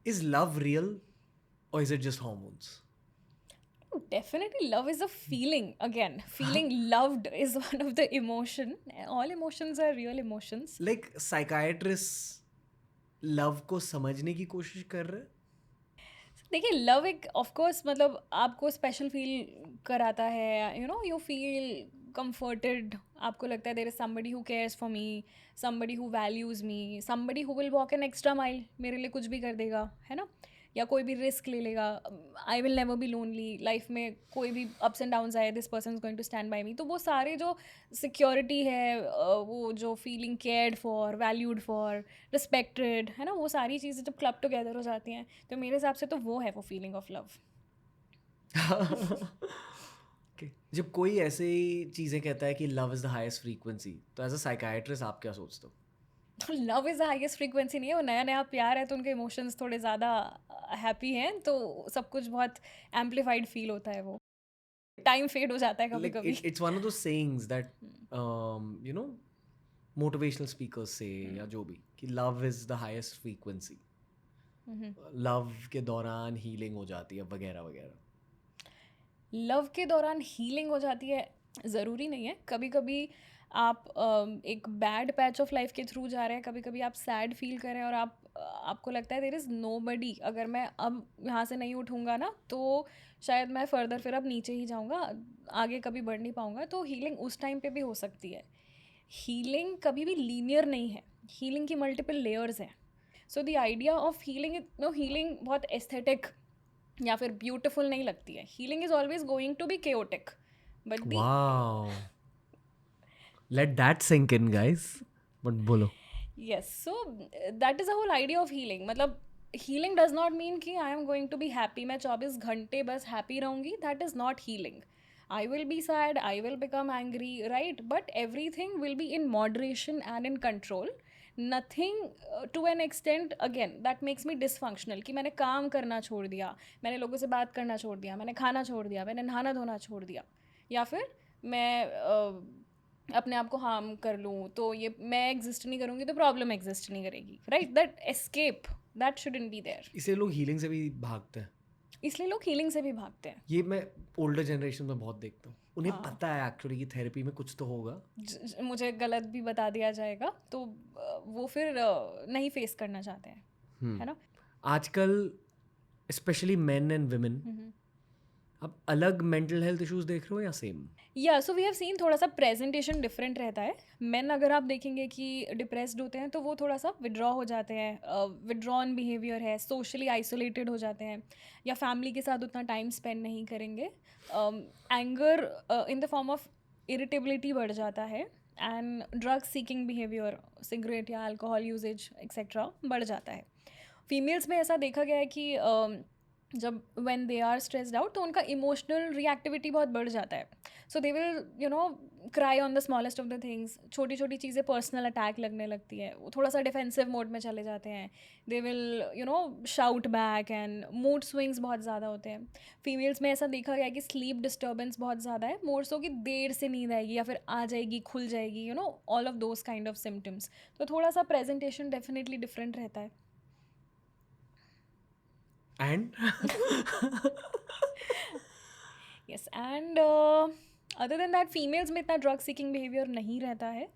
Is love real or is it just hormones? Definitely, love is a feeling. Again, feeling loved is one of the emotion. All emotions are real emotions. Like psychiatrists love को समझने की कोशिश कर रहे हैं. देखिए, love एक of course मतलब आपको स्पेशल फील कराता है, यू फील कंफर्टेड. आपको लगता है there is somebody who cares for me, somebody who values me, somebody who will walk an extra mile, मेरे लिए कुछ भी कर देगा, है ना, या कोई भी रिस्क ले लेगा. I will never be lonely. Life में कोई भी अप्स एंड डाउन्स आए, this person is going to stand by me. तो वो सारे जो सिक्योरिटी है, वो जो feeling cared for, valued for, respected, है ना, वो सारी चीज़ें जब क्लब टुगेदर हो जाती हैं, तो मेरे हिसाब से तो वो है वो फीलिंग ऑफ लव. Okay. जब कोई ऐसे ही चीज़ें कहता है कि love is the highest frequency, तो एज अ साइकाइट्रिस्ट आप क्या सोचते हो? तो love is the highest frequency नहीं है, वो नया नया प्यार है, तो उनके इमोशंस थोड़े ज़्यादा हैप्पी हैं, तो सब कुछ बहुत एम्पलीफाइड फील होता है. वो टाइम फेड हो जाता है कभी Like कभी. it's one of those sayings that you know motivational speakers say या जो भी कि love is the highest frequency. Love के दौरान हीलिंग हो जाती है वगैरह वगैरह. लव के दौरान हीलिंग हो जाती है, ज़रूरी नहीं है. कभी कभी आप एक बैड पैच ऑफ लाइफ के थ्रू जा रहे हैं, कभी कभी आप सैड फील कर रहे हैं और आपको लगता है देयर इज़ नो बडी, अगर मैं अब यहाँ से नहीं उठूँगा ना तो शायद मैं फर्दर फिर अब नीचे ही जाऊँगा, आगे कभी बढ़ नहीं पाऊँगा. तो हीलिंग उस टाइम पे भी हो सकती है. हीलिंग कभी भी लीनियर नहीं है, हीलिंग की मल्टीपल लेयर्स हैं. So the idea of healing, healing बहुत एस्थेटिक या फिर ब्यूटिफुल नहीं लगती है. Healing is always going to be chaotic, but the Wow. Let that sink in, guys. But बोलो. Yes. So that is the whole idea of healing. मतलब healing does not mean कि I am going to be happy, मैं 24 घंटे बस happy रहूँगी. That is not healing. I will be sad, I will become angry, right, but everything will be in moderation and in control. Nothing to an extent again that makes me dysfunctional, कि मैंने काम करना छोड़ दिया, मैंने लोगों से बात करना छोड़ दिया, मैंने खाना छोड़ दिया, मैंने नहाना धोना छोड़ दिया, या फिर मैं अपने आप को हार्म कर लूँ, तो ये मैं एग्जिस्ट नहीं करूँगी तो प्रॉब्लम एग्जिस्ट नहीं करेगी, right. That escape, that shouldn't be there. इसलिए लोग हीलिंग से भी भागते हैं. इसलिए लोग हीलिंग से भी भागते हैं. ये मैं ओल्डर जनरेशन में बहुत देखता हूँ. उन्हें हाँ. पता है एक्चुअली कि थेरेपी में कुछ तो होगा. मुझे गलत भी बता दिया जाएगा तो वो फिर नहीं फेस करना चाहते हैं, है ना. आजकल स्पेशली मेन एंड वुमेन, आप अलग मेंटल हेल्थ इश्यूज देख रहे हो या सेम? या सो वी हैव सीन थोड़ा सा प्रेजेंटेशन डिफरेंट रहता है. मेन अगर आप देखेंगे कि डिप्रेस्ड होते हैं तो वो थोड़ा सा विड्रॉ हो जाते हैं, विड्रॉन बिहेवियर है, सोशली आइसोलेटेड हो जाते हैं, या फैमिली के साथ उतना टाइम स्पेंड नहीं करेंगे. Anger in the form of irritability बढ़ जाता है, and drug seeking behaviour, cigarette या अल्कोहल यूजेज एक्सेट्रा बढ़ जाता है. फीमेल्स में ऐसा देखा गया है कि जब when they are stressed out तो उनका इमोशनल रिएक्टिविटी बहुत बढ़ जाता है. So they will cry on the smallest of the things. छोटी छोटी चीज़ें पर्सनल अटैक लगने लगती है, वो थोड़ा सा डिफेंसिव मोड में चले जाते हैं. They will shout back and mood swings बहुत ज़्यादा होते हैं. फीमेल्स में ऐसा देखा गया है कि स्लीप डिस्टर्बेंस बहुत ज़्यादा है, मोर सो कि देर से नींद आएगी या फिर आ जाएगी, खुल जाएगी, all of those kind of symptoms. तो थोड़ा सा प्रेजेंटेशन डेफिनेटली डिफरेंट रहता है. And yes. And other than that females में इतना ड्रग सीकिंग बिहेवियर नहीं रहता है,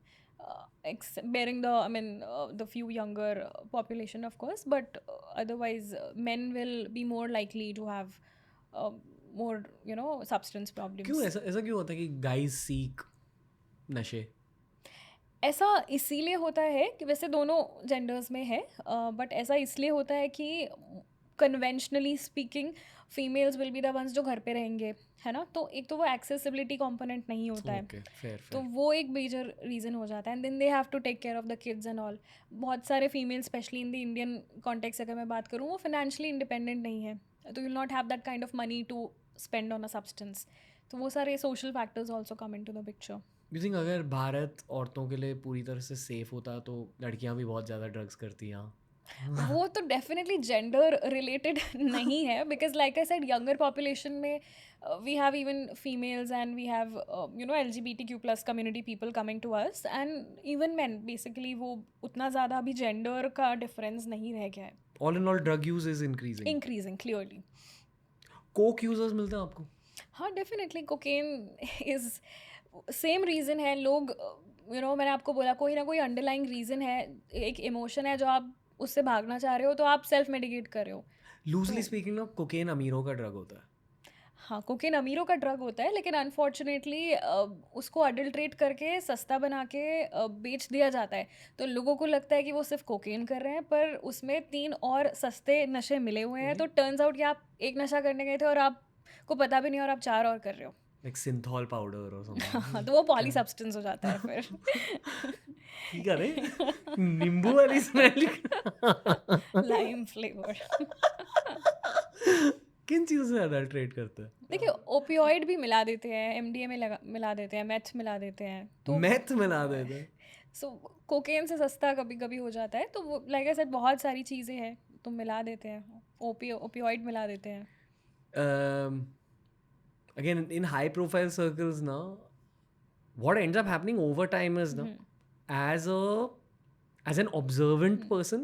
bearing the I mean the few younger population of course, but otherwise men will be more likely to have more substance क्यों problems. ऐसा ऐसा क्यों होता है कि गाइस सीक नशे? ऐसा इसीलिए होता है कि वैसे दोनों जेंडर्स में है, बट ऐसा इसलिए होता है कि conventionally speaking females will be the ones जो घर पे रहेंगे, है ना. तो एक तो वो एक्सेसिबिलिटी कंपोनेंट नहीं होता है, ओके, फेयर तो फेयर. वो एक मेजर रीज़न हो जाता है. And then they have to take care of the kids and all. बहुत सारे female specially in the Indian context अगर मैं बात करूँ, वो फाइनेंशियली इंडिपेंडेंट नहीं है, तो will not have that kind of money to spend on a substance. तो वो सारे social factors also come into the picture. You think अगर भारत औरतों के लिए पूरी तरह से सेफ होता तो लड़कियां भी बहुत ज़्यादा ड्रग्स करती हैं? वो तो डेफिनेटली जेंडर रिलेटेड नहीं है, because like I said younger population में we have even females and we have LGBTQ+ community people coming to us, and even man. Basically वो उतना ज़्यादा अभी जेंडर का डिफरेंस नहीं रह गया है. All in all drug use is increasing. Increasing clearly. Coke users मिलते हैं आपको? हाँ definitely. Cocaine is same reason है. लोग मैंने आपको बोला कोई ना कोई अंडरलाइंग रीज़न है, एक इमोशन है जो आप उससे भागना चाह रहे हो, तो आप सेल्फ मेडिकेट कर रहे हो. लूजली स्पीकिंग ना कोकेन अमीरों का ड्रग होता है. हाँ कोकेन अमीरों का ड्रग होता है, लेकिन अनफॉर्चुनेटली उसको अडल्ट्रेट करके सस्ता बना के बेच दिया जाता है. तो लोगों को लगता है कि वो सिर्फ कोकेन कर रहे हैं, पर उसमें 3 और सस्ते नशे मिले हुए हैं. तो टर्न्स आउट कि आप एक नशा करने गए थे और आपको पता भी नहीं और आप 4 और कर रहे हो. लाइक सिंथॉल पाउडर और समथिंग. तो वो पॉली सब्सटेंस हो जाता है फिर. ठीक है रे, नींबू वाली स्मेल. Lime flavour. किन चीज़ों से अडल्ट्रेट करते हैं? देखिए ओपियोइड भी मिला देते हैं, एमडीएमए मिला देते हैं, मेथ मिला देते हैं. तो मैथ मिला देते हैं. सो कोकेन से सस्ता कभी कभी हो जाता है. तो वो लाइक आई सेड बहुत सारी चीज़ें हैं तो मिला देते हैं. ओपियोइड मिला देते हैं. Again, in high profile circles now, what ends up happening over time is now, as an observant person,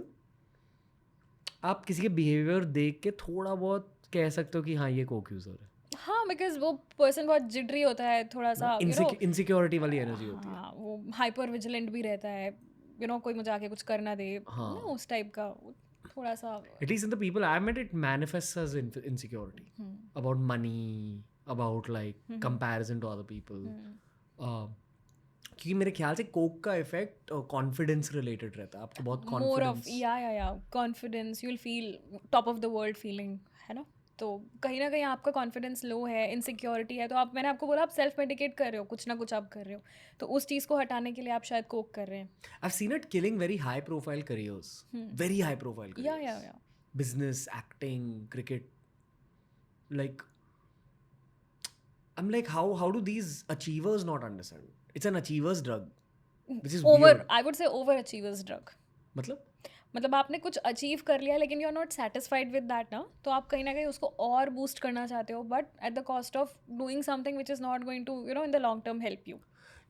आप किसी के बिहेवियर देख के थोड़ा बहुत कह सकते हो कि हाँ ये कोक यूजर है. हाँ बिकॉज वो पर्सन बहुत जिडरी होता है, थोड़ा सा इनसिक्योरिटी वाली एनर्जी होती है. हाँ वो हाइपर विजिलेंट भी रहता है. कोई मुझे आके कुछ करना दे, हाँ. उस टाइप का थोड़ा सा. At least in the people I've met, it manifests as insecurity about money, about like comparison to other people. क्योंकि मेरे ख्याल से कोक का इफेक्ट कॉन्फिडेंस रिलेटेड रहता है. आपको बहुत मोर ऑफ कॉन्फिडेंस, या confidence, you will feel top of the world feeling, है ना. तो कहीं ना कहीं आपका कॉन्फिडेंस लो है, इनसिक्योरिटी है, तो आप, मैंने आपको बोला, आप सेल्फ मेडिकेट कर रहे हो, कुछ ना कुछ आप कर रहे हो. तो उस चीज़ को हटाने के लिए आप शायद कोक कर रहे हैं. I've seen it killing very high profile careers. Very high profile careers. या Business, acting, cricket. Like, I'm like, how do these achievers not understand? It's an achiever's drug, which is weird. I would say overachievers drug. मतलब आपने कुछ achieve कर लिया लेकिन you are not satisfied with that ना, तो आप कहीं ना कहीं उसको और बूस्ट करना चाहते हो, but at the cost of doing something which is not going to in the long term help you.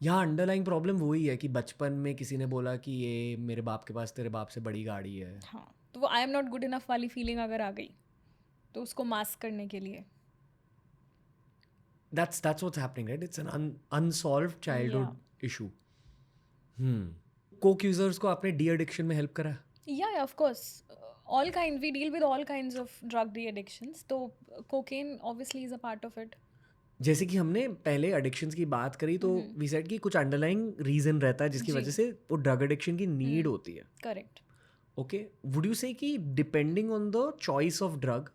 यहाँ अंडरलाइंग प्रॉब्लम वही है कि बचपन में किसी ने बोला कि ये मेरे बाप के पास तेरे बाप से बड़ी गाड़ी है. हाँ, तो वो I am not good enough वाली फीलिंग अगर आ गई तो उसको मास्क करने के लिए. That's what's happening, right? It's an unsolved childhood issue. Coke users को आपने डी एडिक्शन में हेल्प करा? Yeah, of course. All kinds, we deal with all kinds of drug de-addictions. तो cocaine obviously is a part of it. जैसे कि हमने पहले addictions की बात करी तो वी सेड कि कुछ अंडरलाइंग रीजन रहता है जिसकी वजह से वो ड्रग एडिक्शन की नीड होती है. करेक्ट. ओके, वुड यू से कि depending on the choice of drug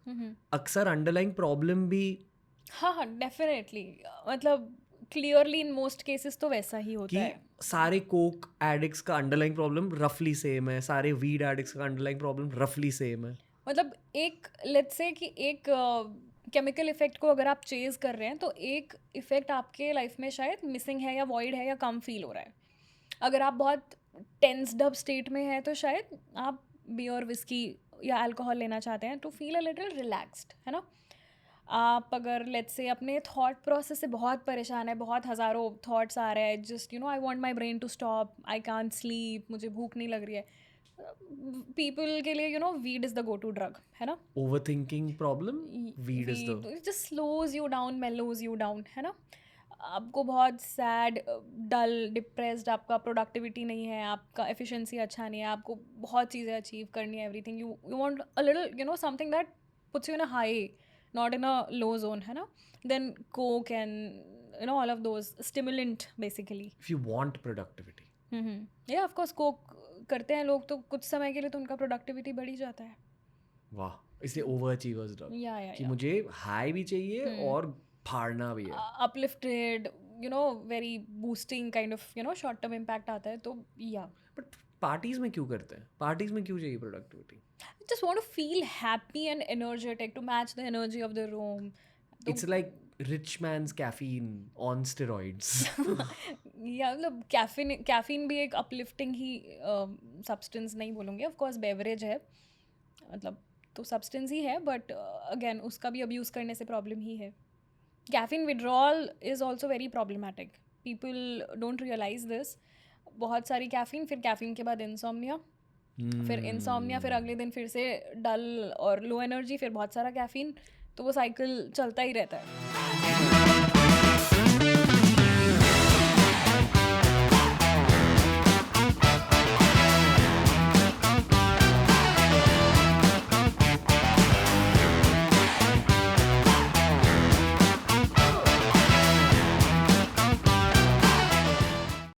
अक्सर अंडरलाइंग प्रॉब्लम भी? हाँ डेफिनेटली. मतलब क्लियरली इन मोस्ट केसेस तो वैसा ही होता है. सारे कोक एडिक्ट्स का अंडरलाइंग प्रॉब्लम रफली सेम है, सारे वीड एडिक्ट्स का अंडरलाइंग प्रॉब्लम रफली सेम है. मतलब एक लेट्स से कि एक केमिकल इफेक्ट को अगर आप चेज कर रहे हैं तो एक इफेक्ट आपके लाइफ में शायद मिसिंग है या वॉइड है या कम फील हो रहा है. अगर आप बहुत टेंस्ड अप स्टेट में हैं तो शायद आप बियर, विस्की या अल्कोहल लेना चाहते हैं to feel a little relaxed, है ना. आप अगर लेट्स से अपने थॉट प्रोसेस से बहुत परेशान है, बहुत हज़ारों थॉट्स आ रहे हैं, just I want my brain to stop, I can't sleep, मुझे भूख नहीं लग रही है, पीपल के लिए weed is the go to drug, है ना. Overthinking problem, weed is the, it just slows you down, mellows you down, है ना. आपको बहुत सैड, डल, डिप्रेस्ड, आपका प्रोडक्टिविटी नहीं है, आपका एफिशिएंसी अच्छा नहीं है, आपको बहुत चीज़ें अचीव करनी है, everything you want a little something that puts you in a high, not in a low zone, है ना. Then coke and all of those stimulant basically. if you want productivity. Yeah, of course coke करते हैं लोग तो कुछ समय के लिए तो उनका प्रोडक्टिविटी बढ़ ही जाता है. वाह, इसलिए ओवर अचीवर्स ड्रग कि या मुझे हाई भी चाहिए और फाड़ना भी है. Uplifted, very boosting kind of short term impact आता है. तो या बट पार्टीज में क्यों करते हैं? पार्टीज में क्यों चाहिए productivity? just want to feel happy and energetic to match the energy of the room. It's like rich man's caffeine on steroids. या मतलब कैफीन भी एक अपलिफ्टिंग ही सब्सटेंस नहीं बोलूँगी, ऑफ कोर्स बेवरेज है, मतलब तो सब्सटेंस ही है, बट अगेन उसका भी अब्यूज़ करने से प्रॉब्लम ही है. Caffeine withdrawal is also very problematic. People don't realise this. बहुत सारी कैफीन, फिर कैफीन के बाद इंसोम्निया, फिर इंसोम्निया, फिर अगले दिन फिर से डल और लो एनर्जी, फिर बहुत सारा कैफीन, तो वो साइकिल चलता ही रहता है.